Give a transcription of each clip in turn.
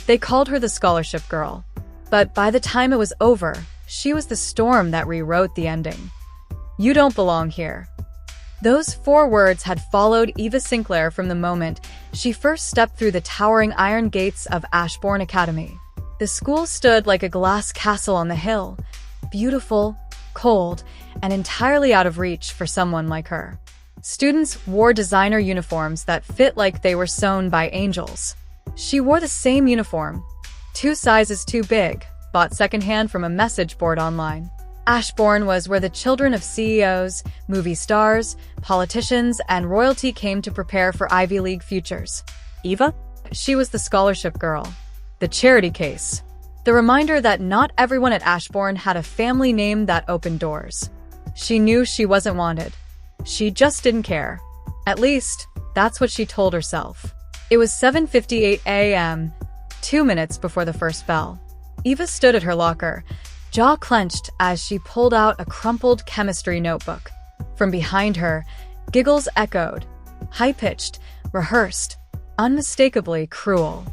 They called her the scholarship girl. But by the time it was over, she was the storm that rewrote the ending. "You don't belong here." Those 4 words had followed Eva Sinclair from the moment she first stepped through the towering iron gates of Ashbourne Academy. The school stood like a glass castle on the hill, beautiful, cold, and entirely out of reach for someone like her. Students wore designer uniforms that fit like they were sewn by angels. She wore the same uniform, 2 sizes too big, bought secondhand from a message board online. Ashbourne was where the children of CEOs, movie stars, politicians, and royalty came to prepare for Ivy League futures. Eva? She was the scholarship girl, the charity case, the reminder that not everyone at Ashbourne had a family name that opened doors. She knew she wasn't wanted. She just didn't care. At least, that's what she told herself. It was 7:58 a.m., 2 minutes before the first bell. Eva stood at her locker, jaw clenched as she pulled out a crumpled chemistry notebook. From behind her, giggles echoed, high-pitched, rehearsed, unmistakably cruel.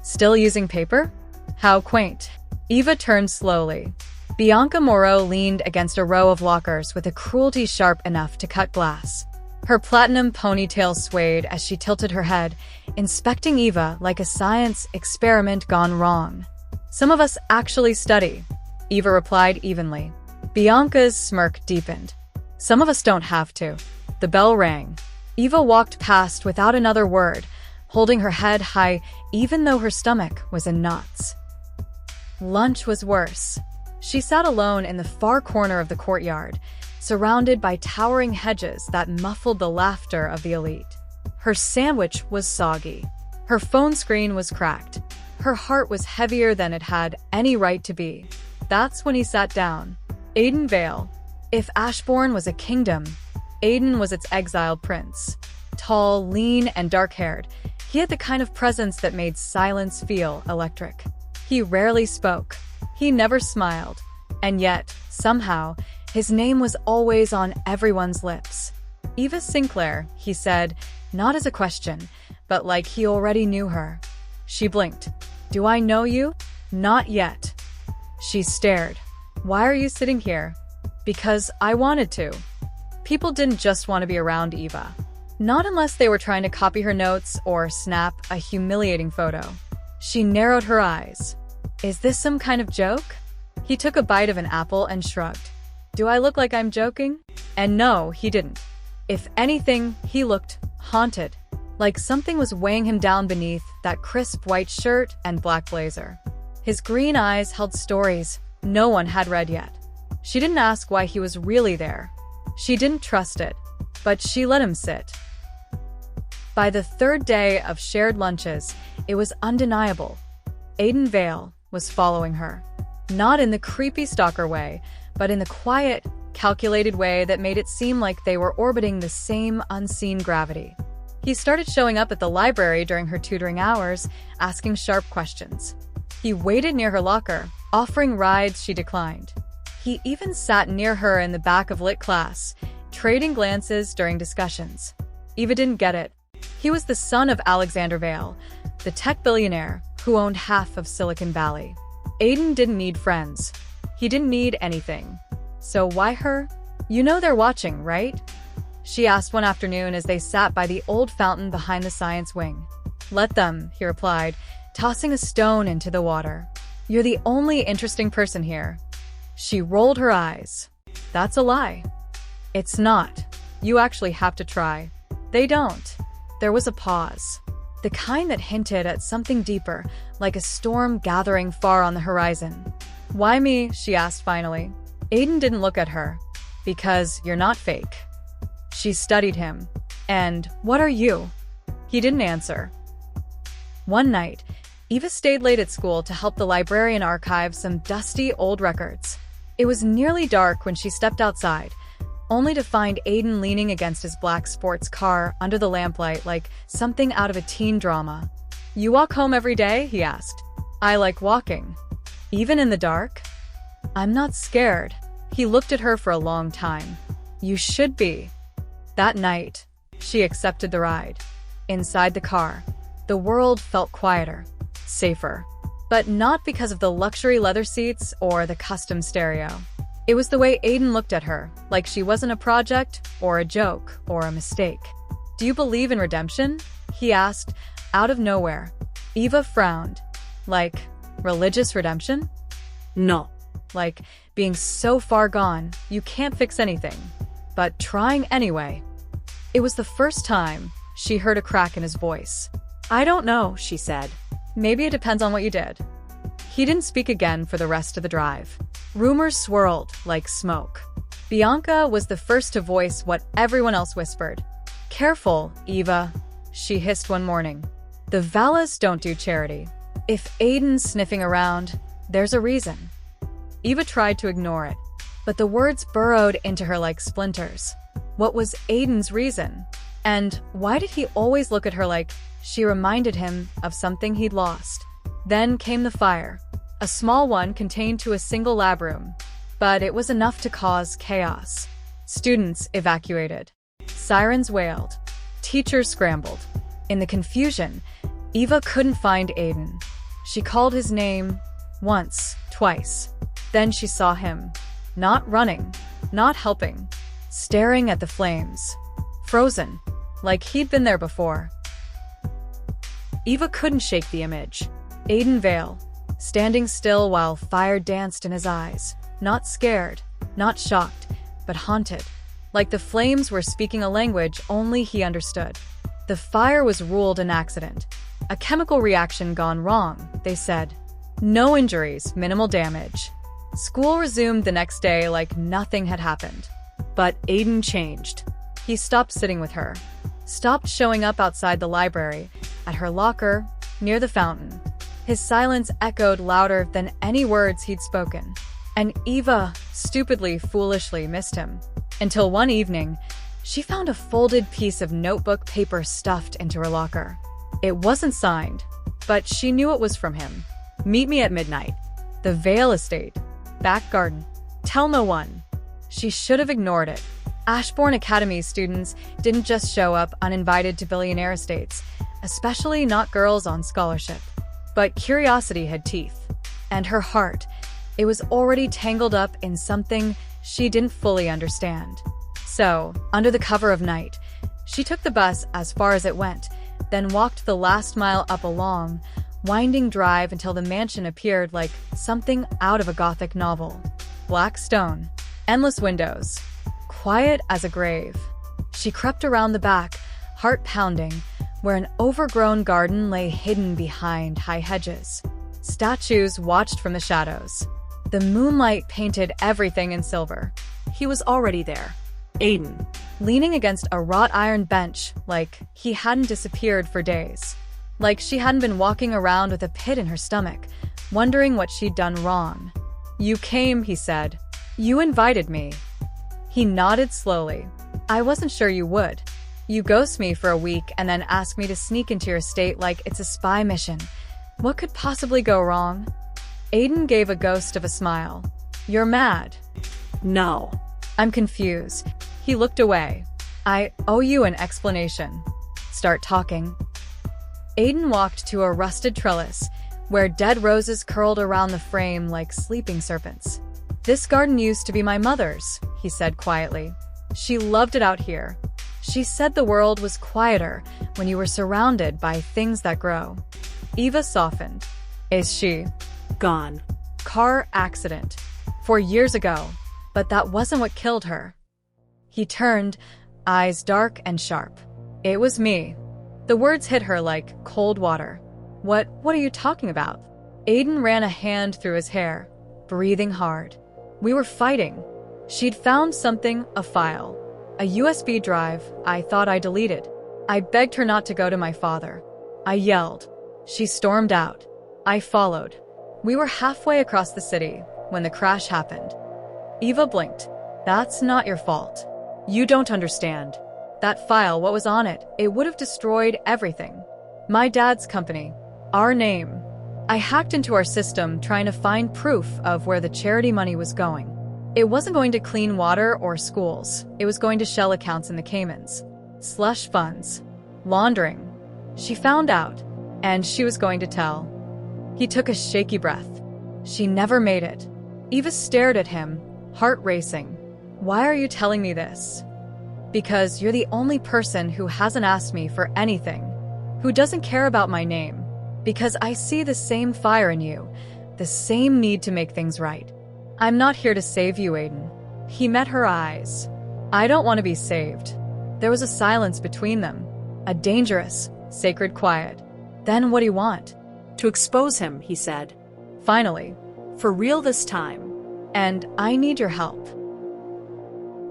Still using paper? How quaint. Eva turned slowly. Bianca Moreau leaned against a row of lockers with a cruelty sharp enough to cut glass. Her platinum ponytail swayed as she tilted her head, inspecting Eva like a science experiment gone wrong. "Some of us actually study," Eva replied evenly. Bianca's smirk deepened. "Some of us don't have to." The bell rang. Eva walked past without another word, holding her head high even though her stomach was in knots. Lunch was worse. She sat alone in the far corner of the courtyard, surrounded by towering hedges that muffled the laughter of the elite. Her sandwich was soggy. Her phone screen was cracked. Her heart was heavier than it had any right to be. That's when he sat down. Aiden Vale. If Ashbourne was a kingdom, Aiden was its exiled prince. Tall, lean, and dark-haired, he had the kind of presence that made silence feel electric. He rarely spoke. He never smiled. And yet, somehow, his name was always on everyone's lips. "Eva Sinclair," he said, not as a question, but like he already knew her. She blinked. "Do I know you?" "Not yet." She stared. "Why are you sitting here?" "Because I wanted to." People didn't just want to be around Eva. Not unless they were trying to copy her notes or snap a humiliating photo. She narrowed her eyes. "Is this some kind of joke?" He took a bite of an apple and shrugged. "Do I look like I'm joking?" And no, he didn't. If anything, he looked haunted, like something was weighing him down beneath that crisp white shirt and black blazer. His green eyes held stories no one had read yet. She didn't ask why he was really there. She didn't trust it, but she let him sit. By the 3rd day of shared lunches, it was undeniable. Aiden Vale was following her. Not in the creepy stalker way, but in the quiet, calculated way that made it seem like they were orbiting the same unseen gravity. He started showing up at the library during her tutoring hours, asking sharp questions. He waited near her locker, offering rides she declined. He even sat near her in the back of lit class, trading glances during discussions. Eva didn't get it. He was the son of Alexander Vale, the tech billionaire who owned half of Silicon Valley. Aiden didn't need friends. He didn't need anything. So why her? "You know they're watching, right?" she asked one afternoon as they sat by the old fountain behind the science wing. "Let them," he replied, tossing a stone into the water. "You're the only interesting person here." She rolled her eyes. "That's a lie." "It's not. You actually have to try." "They don't." There was a pause. The kind that hinted at something deeper, like a storm gathering far on the horizon. "Why me?" she asked finally. Aiden didn't look at her. "Because you're not fake." She studied him. "And what are you?" He didn't answer. One night, Eva stayed late at school to help the librarian archive some dusty old records. It was nearly dark when she stepped outside, only to find Aiden leaning against his black sports car under the lamplight like something out of a teen drama. "You walk home every day?" he asked. "I like walking." "Even in the dark?" "I'm not scared." He looked at her for a long time. "You should be." That night, she accepted the ride. Inside the car, the world felt quieter, safer. But not because of the luxury leather seats or the custom stereo. It was the way Aiden looked at her, like she wasn't a project, or a joke, or a mistake. "Do you believe in redemption?" he asked, out of nowhere. Eva frowned. Like, religious redemption? No. Like, being so far gone, you can't fix anything. But trying anyway. It was the first time she heard a crack in his voice. "I don't know," she said. "Maybe it depends on what you did." He didn't speak again for the rest of the drive. Rumors swirled like smoke. Bianca was the first to voice what everyone else whispered. "Careful, Eva," she hissed one morning. "The Vallas don't do charity. If Aiden's sniffing around, there's a reason." Eva tried to ignore it, but the words burrowed into her like splinters. What was Aiden's reason? And why did he always look at her like she reminded him of something he'd lost? Then came the fire. A small one contained to a single lab room, but it was enough to cause chaos. Students evacuated. Sirens wailed. Teachers scrambled. In the confusion, Eva couldn't find Aiden. She called his name once, twice. Then she saw him. Not running, not helping, staring at the flames. Frozen, like he'd been there before. Eva couldn't shake the image. Aiden Vale, standing still while fire danced in his eyes. Not scared, not shocked, but haunted. Like the flames were speaking a language only he understood. The fire was ruled an accident. A chemical reaction gone wrong, they said. No injuries, minimal damage. School resumed the next day like nothing had happened. But Aiden changed. He stopped sitting with her. Stopped showing up outside the library, at her locker, near the fountain. His silence echoed louder than any words he'd spoken. And Eva stupidly, foolishly missed him. Until one evening, she found a folded piece of notebook paper stuffed into her locker. It wasn't signed, but she knew it was from him. "Meet me at midnight. The Vale Estate. Back garden. Tell no one." She should have ignored it. Ashbourne Academy students didn't just show up uninvited to billionaire estates, especially not girls on scholarship. But curiosity had teeth. And her heart, it was already tangled up in something she didn't fully understand. So, under the cover of night, she took the bus as far as it went, then walked the last mile up a long, winding drive until the mansion appeared like something out of a Gothic novel. Black stone, endless windows, quiet as a grave. She crept around the back, heart pounding, where an overgrown garden lay hidden behind high hedges. Statues watched from the shadows. The moonlight painted everything in silver. He was already there. Aiden. Leaning against a wrought iron bench like he hadn't disappeared for days. Like she hadn't been walking around with a pit in her stomach, wondering what she'd done wrong. "You came," he said. "You invited me." He nodded slowly. "I wasn't sure you would. You ghost me for a week and then ask me to sneak into your estate like it's a spy mission. What could possibly go wrong?" Aiden gave a ghost of a smile. "You're mad." "No." "I'm confused." He looked away. "I owe you an explanation." "Start talking." Aiden walked to a rusted trellis, where dead roses curled around the frame like sleeping serpents. "This garden used to be my mother's," he said quietly. "She loved it out here. She said the world was quieter when you were surrounded by things that grow." Eva softened. "Is she?" "Gone." "Car accident. 4 years ago. But that wasn't what killed her." He turned, eyes dark and sharp. "It was me." The words hit her like cold water. What are you talking about?" Aiden ran a hand through his hair, breathing hard. "We were fighting. She'd found something, a file. A USB drive I thought I deleted. I begged her not to go to my father. I yelled. She stormed out. I followed. We were halfway across the city when the crash happened." Eva blinked. "That's not your fault. You don't understand. That file, what was on it, it would have destroyed everything. My dad's company. Our name. I hacked into our system trying to find proof of where the charity money was going. It wasn't going to clean water or schools. It was going to shell accounts in the Caymans. Slush funds. Laundering. She found out, and she was going to tell." He took a shaky breath. She never made it. Eva stared at him, heart racing. Why are you telling me this? Because you're the only person who hasn't asked me for anything, who doesn't care about my name. Because I see the same fire in you, the same need to make things right. I'm not here to save you, Aiden. He met her eyes. I don't want to be saved. There was a silence between them, a dangerous, sacred quiet. Then what do you want? To expose him, he said. Finally. For real this time. And I need your help.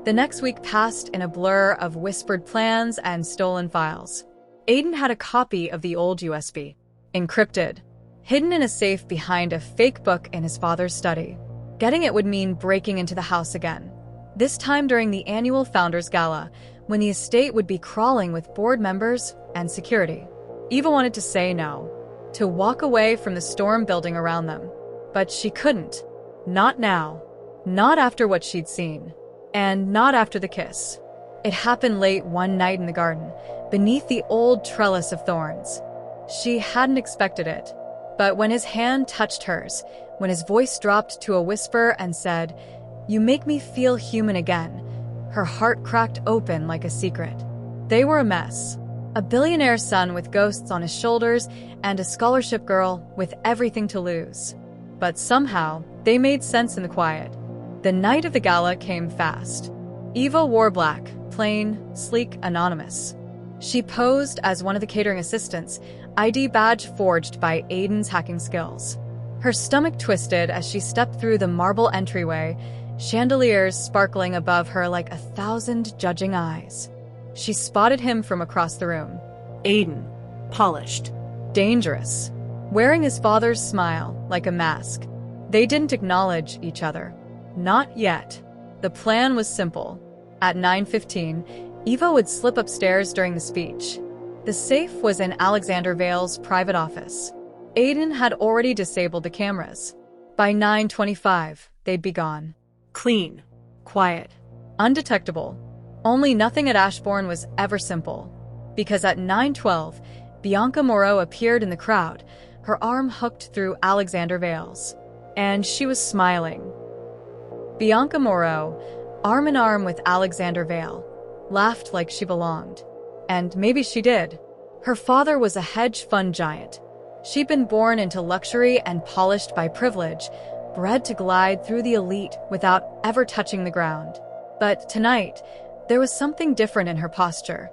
The next week passed in a blur of whispered plans and stolen files. Aiden had a copy of the old USB, encrypted, hidden in a safe behind a fake book in his father's study. Getting it would mean breaking into the house again. This time during the annual Founders Gala, when the estate would be crawling with board members and security. Eva wanted to say no, to walk away from the storm building around them. But she couldn't. Not now. Not after what she'd seen. And not after the kiss. It happened late one night in the garden, beneath the old trellis of thorns. She hadn't expected it. But when his hand touched hers, when his voice dropped to a whisper and said, "You make me feel human again," her heart cracked open like a secret. They were a mess. A billionaire's son with ghosts on his shoulders and a scholarship girl with everything to lose. But somehow, they made sense in the quiet. The night of the gala came fast. Eva wore black, plain, sleek, anonymous. She posed as one of the catering assistants, ID badge forged by Aiden's hacking skills. Her stomach twisted as she stepped through the marble entryway, chandeliers sparkling above her like 1,000 judging eyes. She spotted him from across the room. Aiden. Polished. Dangerous. Wearing his father's smile like a mask. They didn't acknowledge each other. Not yet. The plan was simple. At 9:15, Eva would slip upstairs during the speech. The safe was in Alexander Vale's private office. Aiden had already disabled the cameras. By 9:25, they'd be gone. Clean. Quiet. Undetectable. Only nothing at Ashbourne was ever simple. Because at 9:12, Bianca Moreau appeared in the crowd, her arm hooked through Alexander Vale's. And she was smiling. Bianca Moreau, arm in arm with Alexander Vale, laughed like she belonged. And maybe she did. Her father was a hedge fund giant. She'd been born into luxury and polished by privilege, bred to glide through the elite without ever touching the ground. But tonight, there was something different in her posture.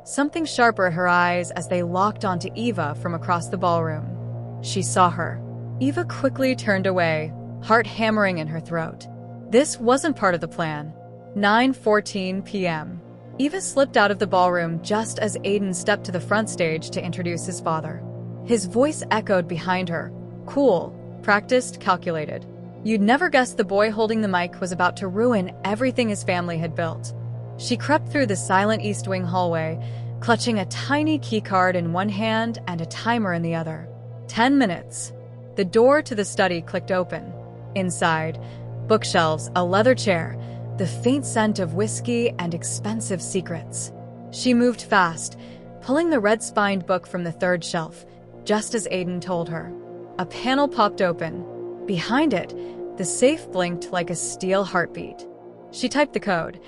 Something sharper in her eyes as they locked onto Eva from across the ballroom. She saw her. Eva quickly turned away, heart hammering in her throat. This wasn't part of the plan. 9:14 p.m. Eva slipped out of the ballroom just as Aiden stepped to the front stage to introduce his father. His voice echoed behind her. Cool, practiced, calculated. You'd never guess the boy holding the mic was about to ruin everything his family had built. She crept through the silent East Wing hallway, clutching a tiny keycard in one hand and a timer in the other. 10 minutes. The door to the study clicked open. Inside, bookshelves, a leather chair, the faint scent of whiskey and expensive secrets. She moved fast, pulling the red-spined book from the third shelf, just as Aiden told her. A panel popped open. Behind it, the safe blinked like a steel heartbeat. She typed the code,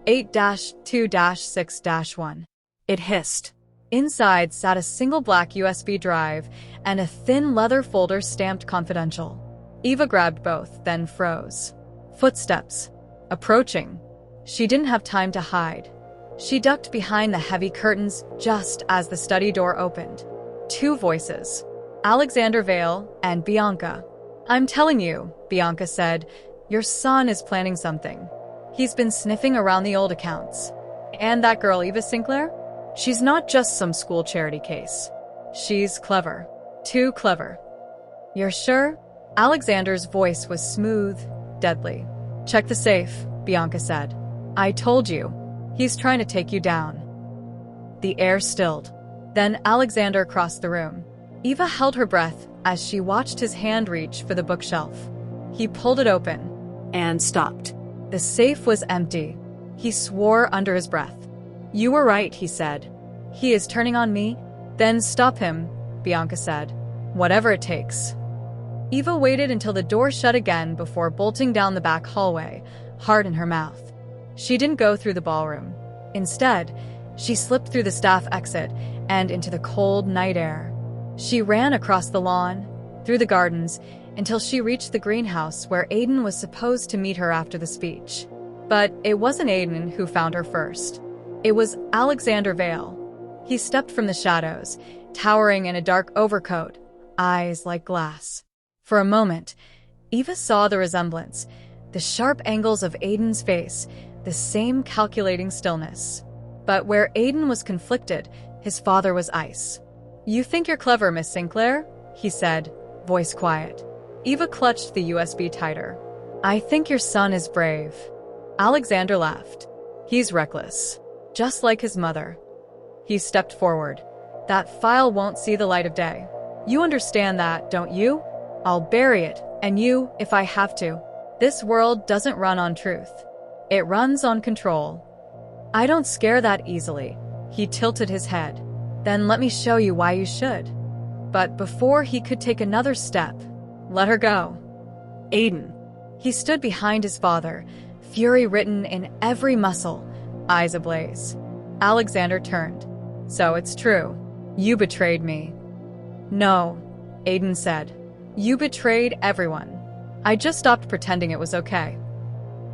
8-2-6-1. It hissed. Inside sat a single black USB drive and a thin leather folder stamped confidential. Eva grabbed both, then froze. Footsteps. Approaching. She didn't have time to hide. She ducked behind the heavy curtains just as the study door opened. Two voices. Alexander Vale and Bianca. I'm telling you, Bianca said, your son is planning something. He's been sniffing around the old accounts. And that girl, Eva Sinclair? She's not just some school charity case. She's clever. Too clever. You're sure? Alexander's voice was smooth, deadly. Check the safe, Bianca said. I told you. He's trying to take you down. The air stilled. Then Alexander crossed the room. Eva held her breath as she watched his hand reach for the bookshelf. He pulled it open. And stopped. The safe was empty. He swore under his breath. You were right, he said. He is turning on me? Then stop him, Bianca said. Whatever it takes. Eva waited until the door shut again before bolting down the back hallway, heart in her mouth. She didn't go through the ballroom. Instead, she slipped through the staff exit and into the cold night air. She ran across the lawn, through the gardens, until she reached the greenhouse where Aiden was supposed to meet her after the speech. But it wasn't Aiden who found her first. It was Alexander Vale. He stepped from the shadows, towering in a dark overcoat, eyes like glass. For a moment, Eva saw the resemblance, the sharp angles of Aiden's face, the same calculating stillness. But where Aiden was conflicted, his father was ice. "You think you're clever, Miss Sinclair?" he said, voice quiet. Eva clutched the USB tighter. "I think your son is brave." Alexander laughed. "He's reckless, just like his mother." He stepped forward. "That file won't see the light of day. You understand that, don't you? I'll bury it, and you, if I have to. This world doesn't run on truth. It runs on control. I don't scare that easily." He tilted his head. "Then let me show you why you should." But before he could take another step, "Let her go." Aiden. He stood behind his father, fury written in every muscle, eyes ablaze. Alexander turned. "So it's true. You betrayed me." "No," Aiden said. "You betrayed everyone. I just stopped pretending it was okay."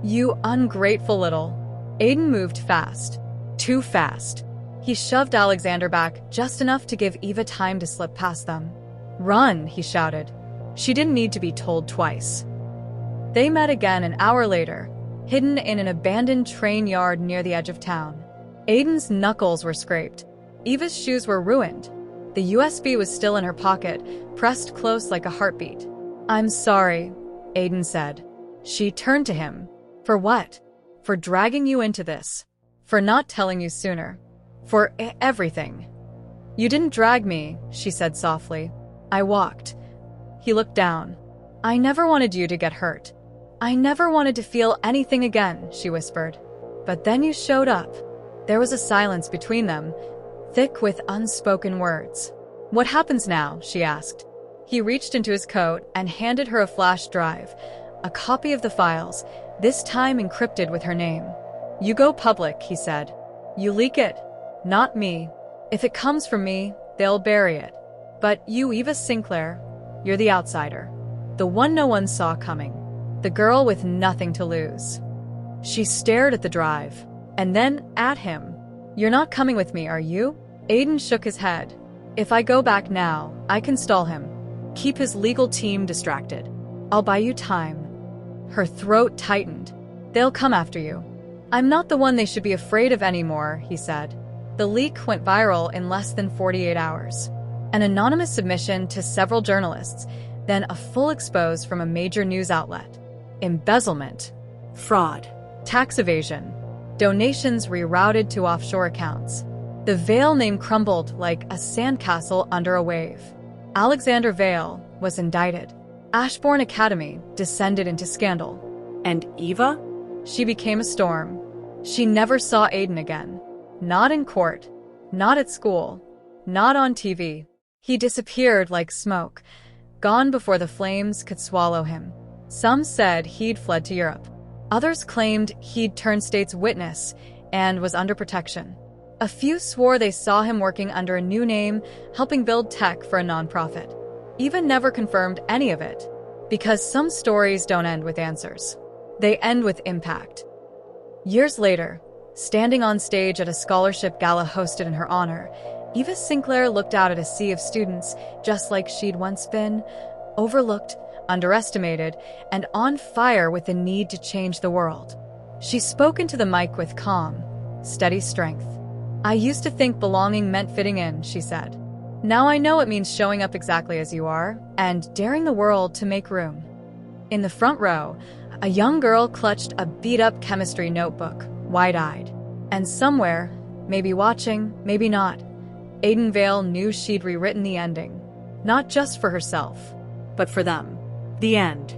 "You ungrateful little..." Aiden moved fast. Too fast. He shoved Alexander back just enough to give Eva time to slip past them. "Run," he shouted. She didn't need to be told twice. They met again an hour later, hidden in an abandoned train yard near the edge of town. Aiden's knuckles were scraped. Eva's shoes were ruined. The USB was still in her pocket, pressed close like a heartbeat. "I'm sorry," Aiden said. She turned to him. "For what?" "For dragging you into this. For not telling you sooner. For everything." "You didn't drag me," she said softly. "I walked." He looked down. "I never wanted you to get hurt. I never wanted to feel anything again," she whispered. "But then you showed up." There was a silence between them, thick with unspoken words. "What happens now?" she asked. He reached into his coat and handed her a flash drive, a copy of the files, this time encrypted with her name. "You go public," he said. "You leak it. Not me. If it comes from me, they'll bury it. But you, Eva Sinclair, you're the outsider. The one no one saw coming. The girl with nothing to lose." She stared at the drive, and then at him. "You're not coming with me, are you?" Aiden shook his head. "If I go back now, I can stall him. Keep his legal team distracted. I'll buy you time." Her throat tightened. "They'll come after you." "I'm not the one they should be afraid of anymore," he said. The leak went viral in less than 48 hours. An anonymous submission to several journalists, then a full expose from a major news outlet. Embezzlement. Fraud. Tax evasion. Donations rerouted to offshore accounts. The Vale name crumbled like a sandcastle under a wave. Alexander Vale was indicted. Ashbourne Academy descended into scandal. And Eva? She became a storm. She never saw Aiden again. Not in court. Not at school. Not on TV. He disappeared like smoke, gone before the flames could swallow him. Some said he'd fled to Europe. Others claimed he'd turned state's witness and was under protection. A few swore they saw him working under a new name, helping build tech for a nonprofit. Eva never confirmed any of it, because some stories don't end with answers. They end with impact. Years later, standing on stage at a scholarship gala hosted in her honor, Eva Sinclair looked out at a sea of students just like she'd once been, overlooked, underestimated, and on fire with the need to change the world. She spoke into the mic with calm, steady strength. "I used to think belonging meant fitting in," she said. "Now I know it means showing up exactly as you are and daring the world to make room." In the front row, a young girl clutched a beat-up chemistry notebook, wide-eyed. And somewhere, maybe watching, maybe not, Aiden Vale knew she'd rewritten the ending. Not just for herself, But for them. The end.